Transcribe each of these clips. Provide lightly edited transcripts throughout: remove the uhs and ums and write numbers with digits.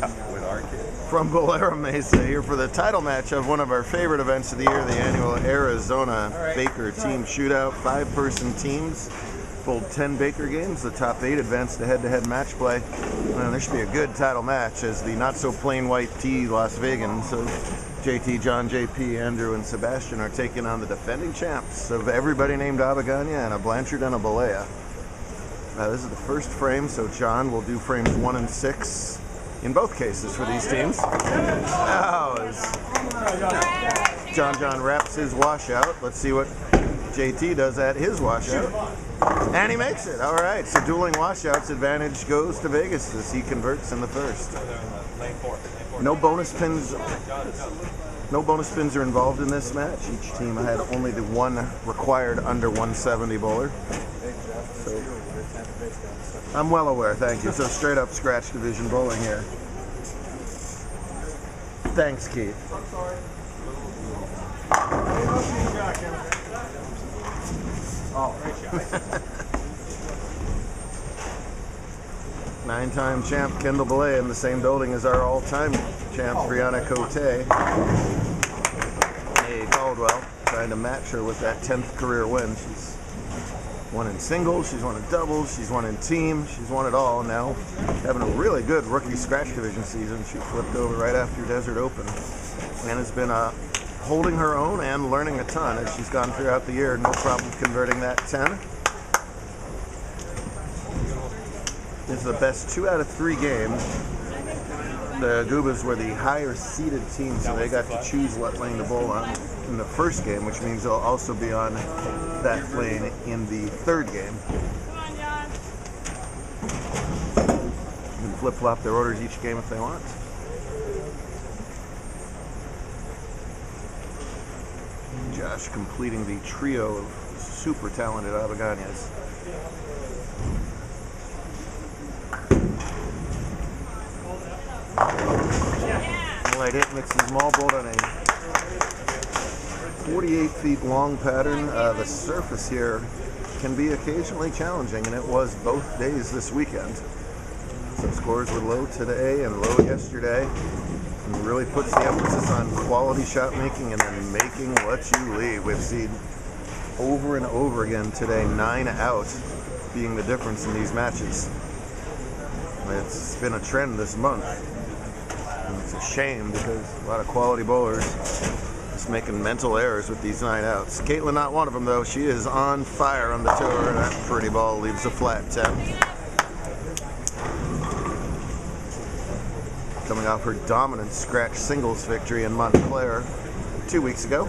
with our kid. From Bolero Mesa here for the title match of one of our favorite events of the year, the annual Arizona Baker Team Shootout. 5-person teams, pulled 10 Baker games. The top 8 advance to head-to-head match play. This should be a good title match as the not-so-plain white tee Las Vegans. So JT, John, JP, Andrew, and Sebastian are taking on the defending champs of everybody named Abagana and a Blanchard and a Balea. This is the first frame, so John will do frames 1 and 6 in both cases for these teams. Now as John wraps his washout. Let's see what JT does at his washout. And he makes it. All right, so dueling washouts, advantage goes to Vegas as he converts in the first. No bonus pins. No bonus pins are involved in this match. Each team had only the one required under 170 bowler. So I'm well aware, thank you. So straight up scratch division bowling here. Thanks, Keith. Nine-time champ Kendall Balea in the same building as our all-time champ Brianna Cote. Hey, Caldwell trying to match her with that 10th career win. She's won in singles, she's won in doubles, she's won in team, she's won it all. Now having a really good rookie scratch division season. She flipped over right after Desert Open and has been holding her own and learning a ton as she's gone throughout the year. No problem converting that 10. This is the best 2 out of 3 games. The Goobas were the higher seeded team, so they got to choose what lane to bowl on in the first game, which means they'll also be on that lane in the third game. You can flip-flop their orders each game if they want. Josh completing the trio of super talented Abaganyas. Light hit mixes small bolt on a 48 feet long pattern. The surface here can be occasionally challenging, and it was both days this weekend. So scores were low today and low yesterday. And really puts the emphasis on quality shot making and then making what you leave. We've seen over and over again today 9 out being the difference in these matches. It's been a trend this month. And it's a shame because a lot of quality bowlers just making mental errors with these 9 outs. Caitlin not one of them though. She is on fire on the tour. That pretty ball leaves a flat 10. Coming off her dominant scratch singles victory in Montclair 2 weeks ago.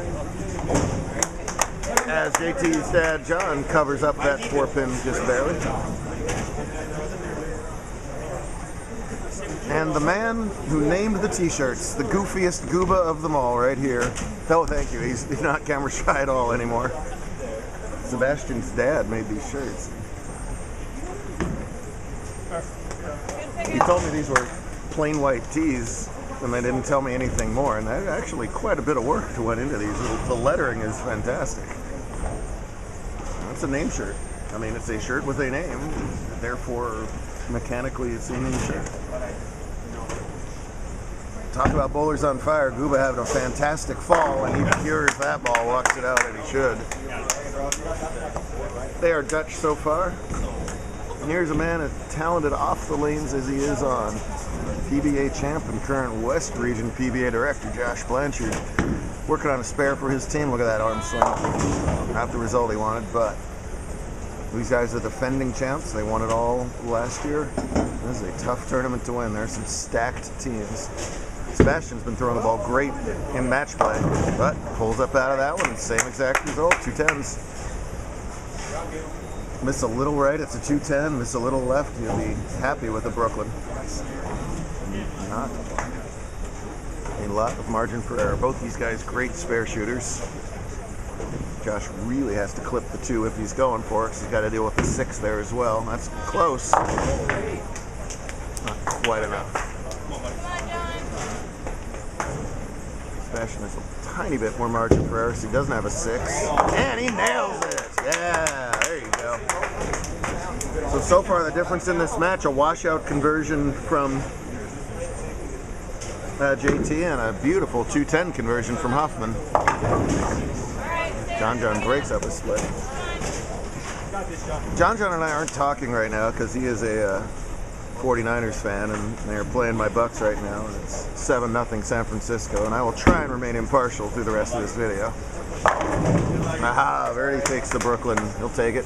As JT's dad John covers up that 4-pin just barely. And the man who named the t-shirts, the goofiest gooba of them all right here. Oh, thank you. He's not camera shy at all anymore. Sebastian's dad made these shirts. He told me these were plain white tees, and they didn't tell me anything more. And actually quite a bit of work went into these. The lettering is fantastic. It's a name shirt. I mean, it's a shirt with a name. Therefore, mechanically, it's a name shirt. Talk about bowlers on fire. Gooba having a fantastic fall, and he cures that ball, walks it out, and he should. They are Dutch so far. And here's a man as talented off the lanes as he is on. PBA champ and current West Region PBA director, Josh Blanchard, working on a spare for his team. Look at that arm swing. Not the result he wanted, but these guys are defending champs. They won it all last year. This is a tough tournament to win. There's some stacked teams. Sebastian's been throwing the ball great in match play, but pulls up out of that one. Same exact result, 2 10s. Miss a little right, it's a 210. Miss a little left, you'll be happy with the Brooklyn. Not a lot of margin for error. Both these guys great spare shooters. Josh really has to clip the 2 if he's going for it, because he's got to deal with the 6 there as well. That's close. Not quite enough. Sebastian has a tiny bit more margin for error, so he doesn't have a 6. And he nails it! Yeah, there you go. So far the difference in this match, a washout conversion from JT and a beautiful 210 conversion from Hoffman. John breaks up a split. John and I aren't talking right now because he is a 49ers fan and they're playing my Bucks right now, and it's 7-0 San Francisco, and I will try and remain impartial through the rest of this video. Aha, Verdi takes the Brooklyn. He'll take it.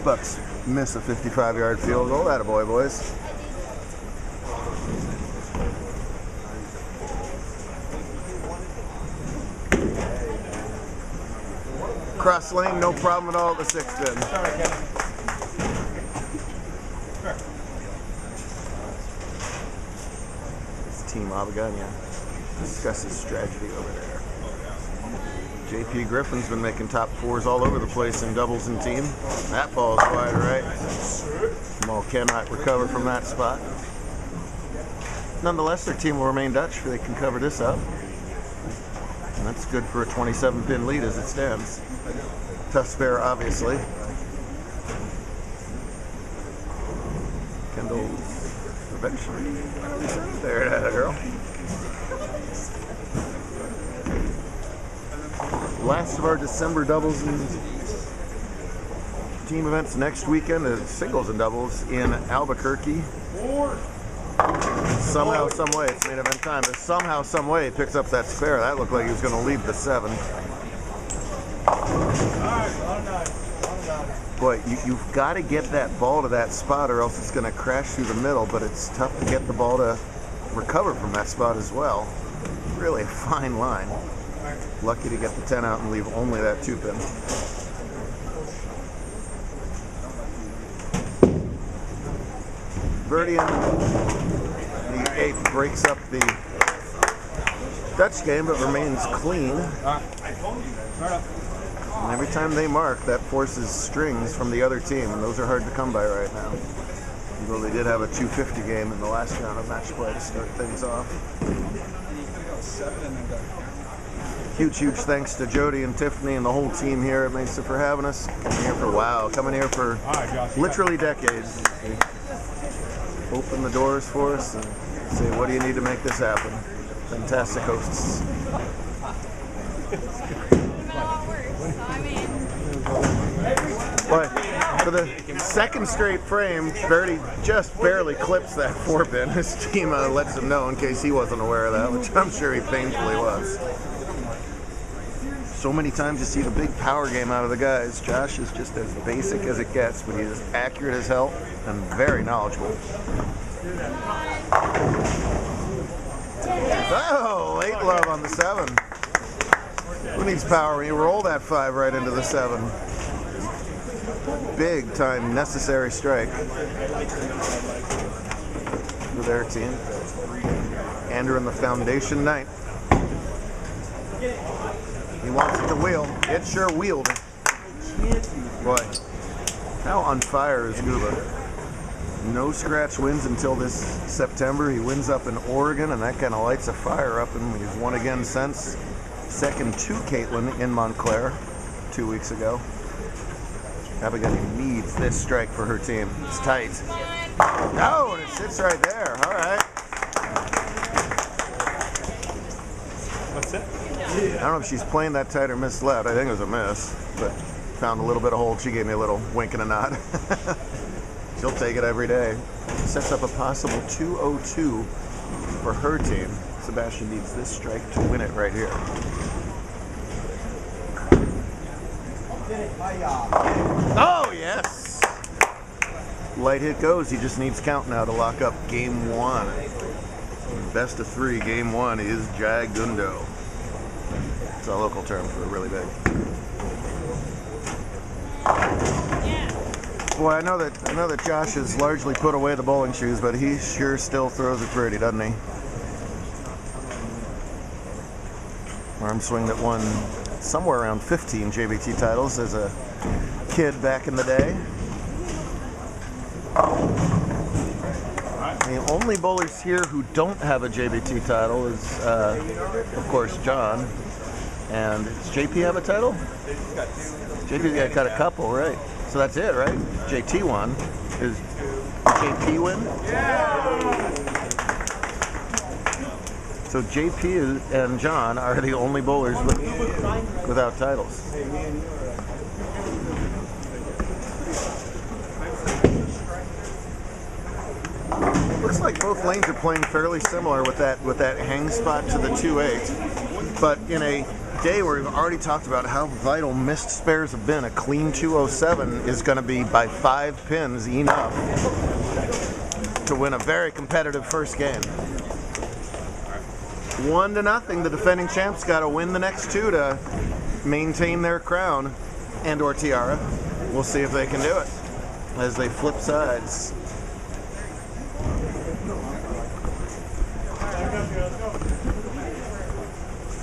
Bucks miss a 55-yard field goal. Attaboy, boys. Cross lane, no problem at all at the 6th bin. This team Abagania discusses strategy over there. JP Griffin's been making top 4s all over the place in doubles and team. That ball is wide right. Jamal cannot recover from that spot. Nonetheless, their team will remain Dutch if they can cover this up. And that's good for a 27-pin lead as it stands. Tough spare, obviously. Kendall eventually. There it is, girl. Last of our December doubles and team events next weekend is singles and doubles in Albuquerque. Somehow, some way, it's main event time. But somehow, some way, he picks up that spare. That looked like he was going to leave the 7. Boy, you've got to get that ball to that spot or else it's going to crash through the middle, but it's tough to get the ball to recover from that spot as well. Really a fine line. Lucky to get the 10 out and leave only that 2-pin. Verdi in the 8th breaks up the Dutch game, but remains clean. And every time they mark, that forces strings from the other team, and those are hard to come by right now. Although they did have a 250 game in the last round of match play to start things off. Huge thanks to Jody and Tiffany and the whole team here at Mesa for having us. Coming here for literally decades. They open the doors for us and say, what do you need to make this happen? Fantastic hosts. Boy, for the second straight frame, Verdi just barely clips that 4-pin. His team lets him know in case he wasn't aware of that, which I'm sure he painfully was. So many times you see the big power game out of the guys. Josh is just as basic as it gets, but he is accurate as hell and very knowledgeable. Oh, late love on the 7. Who needs power when you roll that 5 right into the 7? Big time necessary strike for their team. Andrew in the foundation 9. He wants it to wheel. It sure wheeled. Boy, how on fire is Guba? No scratch wins until this September. He wins up in Oregon, and that kind of lights a fire up, and he's won again since. Second to Caitlin in Montclair 2 weeks ago. Abigail needs this strike for her team. It's tight. Oh, and it sits right there. All right. What's it? I don't know if she's playing that tight or misled. I think it was a miss, but found a little bit of hold. She gave me a little wink and a nod. She'll take it every day. Sets up a possible 202 for her team. Sebastian needs this strike to win it right here. Oh, yes! Light hit goes. He just needs count now to lock up game 1. Best of 3, game 1 is Jagundo. It's a local term for really big. Boy, I know that Josh has largely put away the bowling shoes, but he sure still throws it pretty, doesn't he? Arm swing that won somewhere around 15 JBT titles as a kid back in the day. The only bowlers here who don't have a JBT title is, of course, John. And does JP have a title? JP's got a couple, right? So that's it, right? JT won. Is JP win? Yeah. So JP and John are the only bowlers without titles. Looks like both lanes are playing fairly similar with that hang spot to the 2-8. But in a day where we've already talked about how vital missed spares have been, a clean 207 is going to be by 5 pins enough to win a very competitive first game. 1-0. The defending champs got to win the next 2 to maintain their crown and/or tiara. We'll see if they can do it as they flip sides.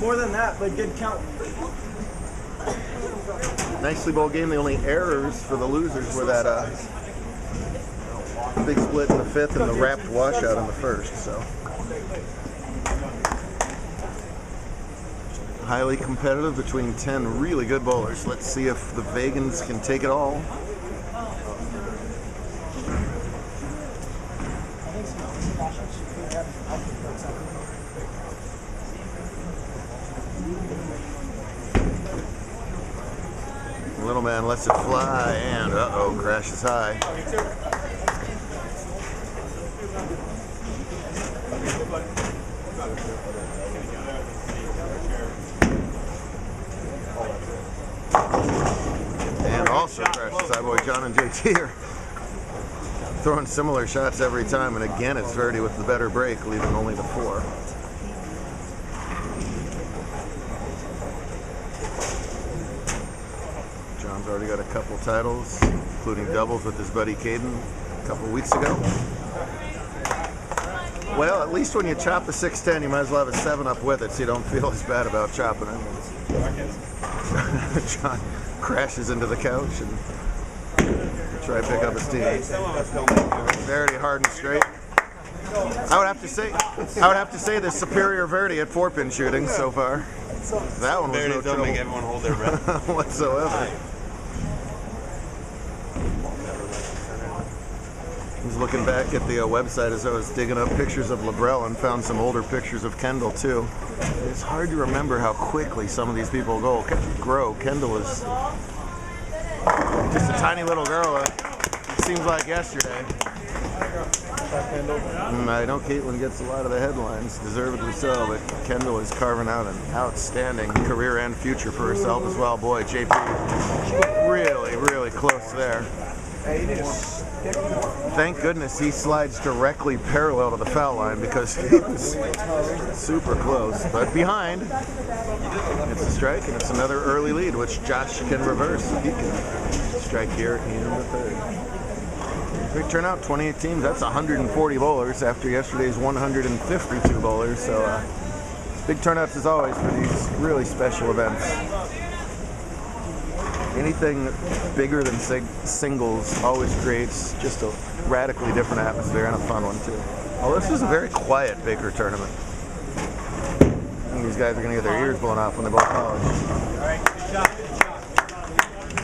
More than that, but good count. Nicely bowled game. The only errors for the losers were that big split in the 5th and the wrapped washout in the 1st. So highly competitive between 10 really good bowlers. Let's see if the Vegans can take it all. Little man lets it fly and uh-oh, crashes high. And also crashes high. Boy, John and JT are throwing similar shots every time, and again it's Verdi with the better break, leaving only the 4. John's already got a couple titles, including doubles with his buddy Caden a couple weeks ago. Well, at least when you chop the 610, you might as well have a 7-up with it so you don't feel as bad about chopping it. John crashes into the couch and try to pick up his team. Verdi hard and straight. I would have to say the superior Verdi at 4-pin shooting so far. That one was no trouble. Make everyone hold their breath whatsoever. I was looking back at the website as I was digging up pictures of Labrell and found some older pictures of Kendall too. It's hard to remember how quickly some of these people grow. Kendall was just a tiny little girl. It seems like yesterday. I know Caitlin gets a lot of the headlines, deservedly so, but Kendall is carving out an outstanding career and future for herself as well. Boy, JP really, really close there. Thank goodness he slides directly parallel to the foul line because he was super close. But behind, it's a strike and it's another early lead, which Josh can reverse. He can strike here in the 3rd. Big turnout, 28 teams. That's 140 bowlers after yesterday's 152 bowlers. So big turnouts as always for these really special events. Anything bigger than singles always creates just a radically different atmosphere and a fun one too. Oh, this is a very quiet Baker tournament. And these guys are going to get their ears blown off when they both college.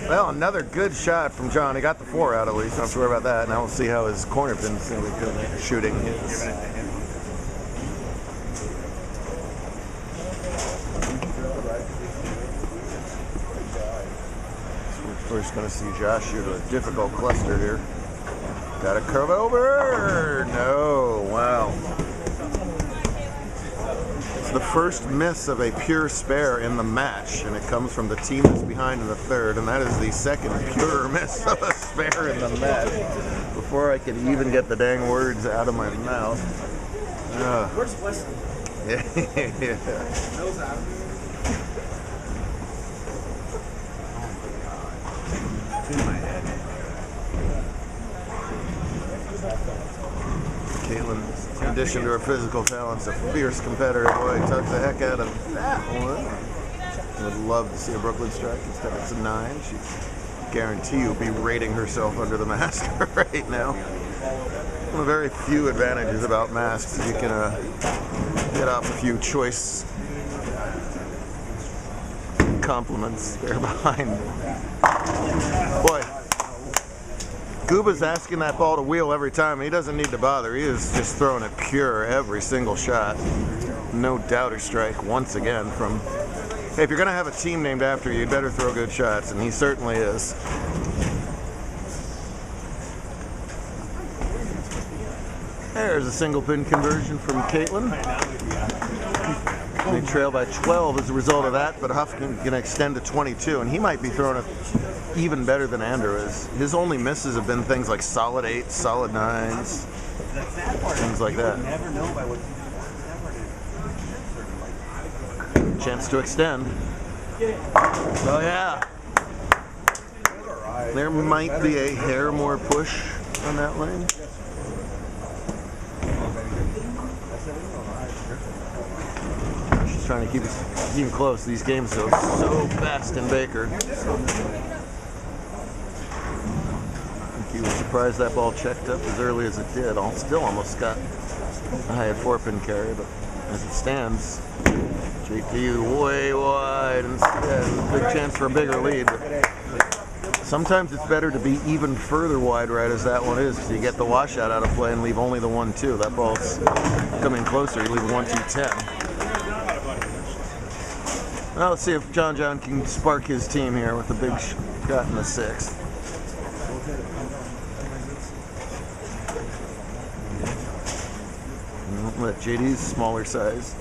Well, another good shot from John. He got the 4 out at least. Don't have to worry about that. Now we'll see how his corner pin's going to be shooting his. First going to see Josh shoot a difficult cluster here. Got to curve over. No. Wow. It's the first miss of a pure spare in the match, and it comes from the team that's behind in the 3rd, and that is the second pure miss of a spare in the match. Before I could even get the dang words out of my mouth. Where's Wesley? Yeah. Caitlin, in addition to her physical talents, a fierce competitor. Boy, tucked the heck out of that one. Would love to see a Brooklyn strike. Instead it's a 9. She guarantee you'll be rating herself under the mask right now. One of the very few advantages about masks is you can get off a few choice compliments there behind. Boy, Gooba's asking that ball to wheel every time. He doesn't need to bother. He is just throwing it pure every single shot. No doubter strike once again from... Hey, if you're going to have a team named after you, you'd better throw good shots, and he certainly is. There's a single pin conversion from Caitlin. They trail by 12 as a result of that, but Huff can extend to 22, and he might be throwing it even better than Andrew is. His only misses have been things like solid 8s, solid 9s, things like that. Chance to extend. Oh yeah. There might be a hair more push on that lane. She's trying to keep it close. These games are so fast in Baker. I think he was surprised that ball checked up as early as it did. Still almost got a high 4-pin carry, but as it stands, JT way wide instead. Big chance for a bigger lead. But sometimes it's better to be even further wide right as that one is, because you get the washout out of play and leave only the 1-2. That ball's coming closer. You leave 1-2-10. Well, let's see if John can spark his team here with a big shot in the 6th. Let JD's smaller size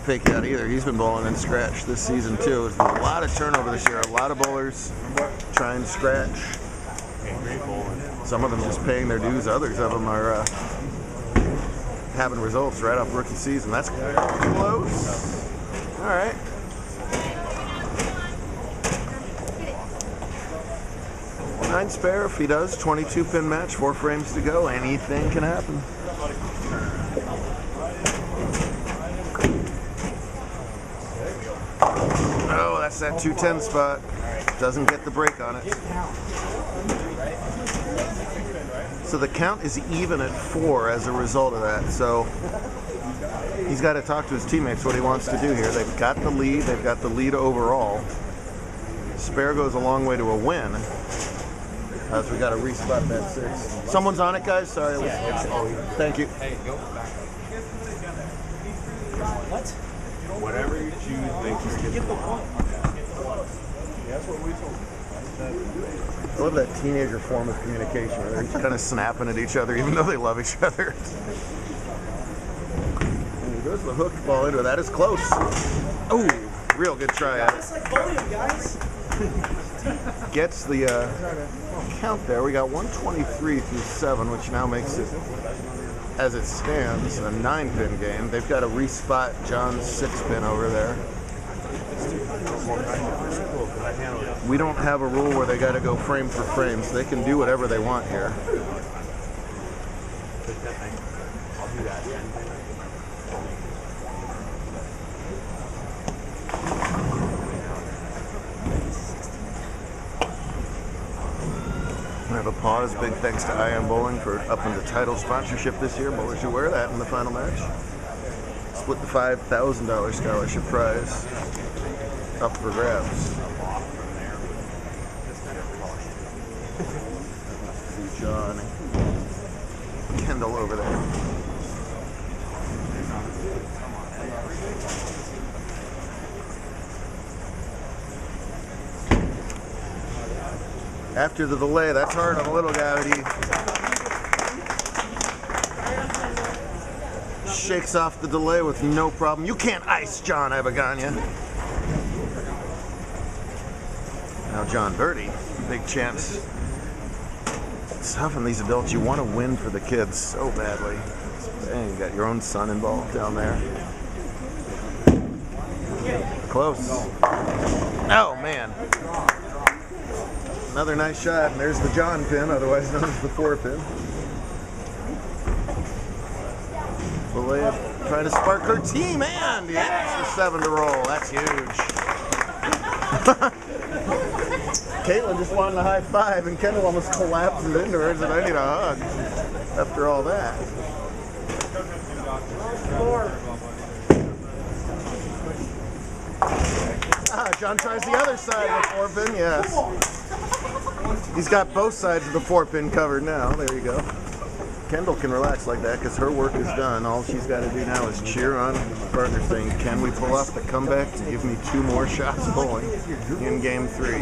fake out either. He's been bowling in scratch this season too. There's been a lot of turnover this year. A lot of bowlers trying scratch. Some of them just paying their dues. Others of them are having results right off rookie season. That's close. All right. Nine spare if he does. 22-pin match, 4 frames to go. Anything can happen. Oh, that's that 210 spot. Doesn't get the break on it. So the count is even at 4 as a result of that. So he's got to talk to his teammates what he wants to do here. They've got the lead. They've got the lead overall. Spare goes a long way to a win. As we got to respot that 6. Someone's on it, guys? Sorry. Thank you. Hey, go back. What? Whatever you choose, they can get the point. That's what we told them. I love that teenager form of communication where they're kind of snapping at each other even though they love each other. And there goes the hooked ball into it. That is close. Oh, real good try at it. It's like bowling, guys. Gets the count there. We got 123 through 7, which now makes it, as it stands, a 9-pin game. They've got to respot John's 6-pin over there. We don't have a rule where they got to go frame for frame, so they can do whatever they want here. I'll do that. I have a pause. Big thanks to Ion Bowling for upping the title sponsorship this year. Bowlers who wear that in the final match split the $5,000 scholarship prize up for grabs. See John Kendall over there. After the delay, that's hard on a little guy, but he shakes off the delay with no problem. You can't ice John Abaganya. Now John Birdie, big chance. It's tough on these adults. You want to win for the kids so badly. Dang, you got your own son involved down there. Close. Oh, man. Another nice shot, and there's the John pin, otherwise known as the 4-pin. Belay trying to spark her team, and yeah, it's the 7 to roll. That's huge. Caitlin just wanted a high five, and Kendall almost collapses into her, and I need a hug after all that. 4. John tries the other side of the 4-pin, yes. He's got both sides of the 4-pin covered now. There you go. Kendall can relax like that because her work is done. All she's got to do now is cheer on partner saying, can we pull off the comeback to give me 2 more shots bowling in game 3?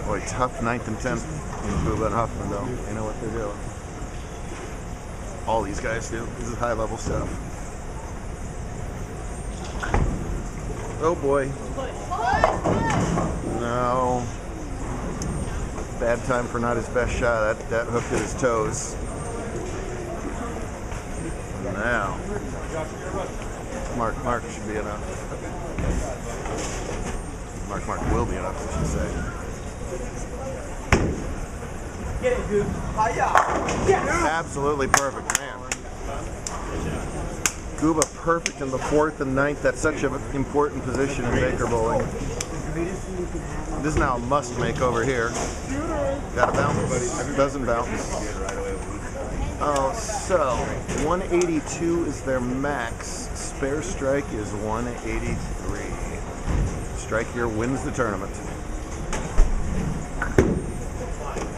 Boy, tough 9th and 10th in Buba and Huffman though. They know what they're doing. All these guys do. This is high level stuff. Oh boy. No. Bad time for not his best shot. That hooked at his toes. Now. Mark should be enough. Mark will be enough, I should say. Get it, dude. Absolutely perfect, man. Guba perfect in the 4th and 9th. That's such an important position in Baker bowling. This is now a must make over here. Got to bounce. Doesn't bounce. Oh, so 182 is their max. Spare strike is 183. Strike here wins the tournament.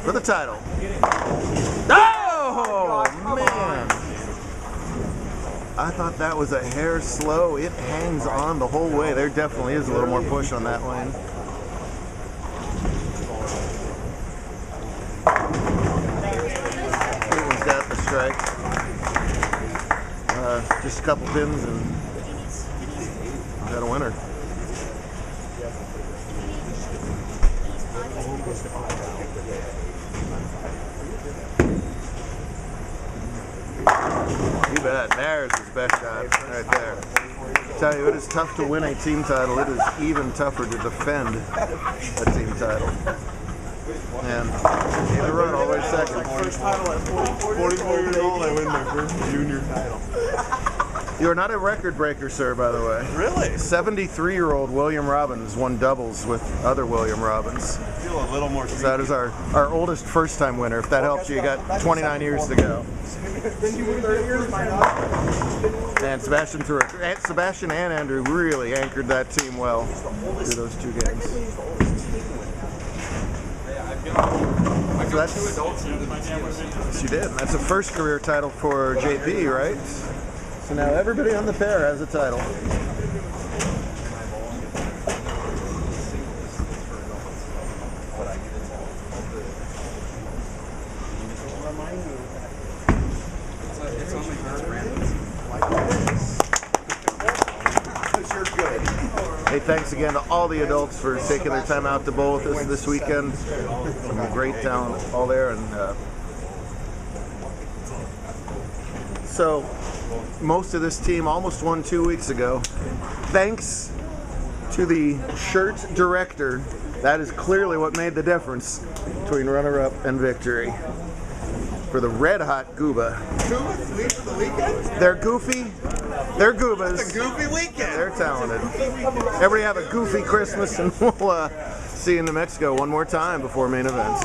For the title. Oh, man. I thought that was a hair slow. It hangs on the whole way. There definitely is a little more push on that lane. Cleveland's got the strike. Just a couple pins and we got a winner. You bet. There's his best shot right there. Tell you, it is tough to win a team title. It is even tougher to defend a team title. And gave the run all the way to second. First title at 44 years old, I win my first junior title. You are not a record breaker, sir, by the way. Really? 73-year-old William Robbins won doubles with other William Robbins. I feel a little more. So that is our oldest first-time winner. If that helps you, you got 29 years to go. Then you win 30 years, my dog. And Sebastian and Andrew really anchored that team well through those 2 games. So that's, yes, you did. That's a first career title for JP, right? So now everybody on the pair has a title. Hey, thanks again to all the adults for taking their time out to bowl with us this weekend. Some great talent all there. And so most of this team almost won 2 weeks ago. Thanks to the shirt director. That is clearly what made the difference between runner-up and victory. For the red-hot Guba. They're goofy. They're Gubas. It's a goofy weekend. They're talented. Everybody have a goofy Christmas, and we'll see you in New Mexico one more time before main events.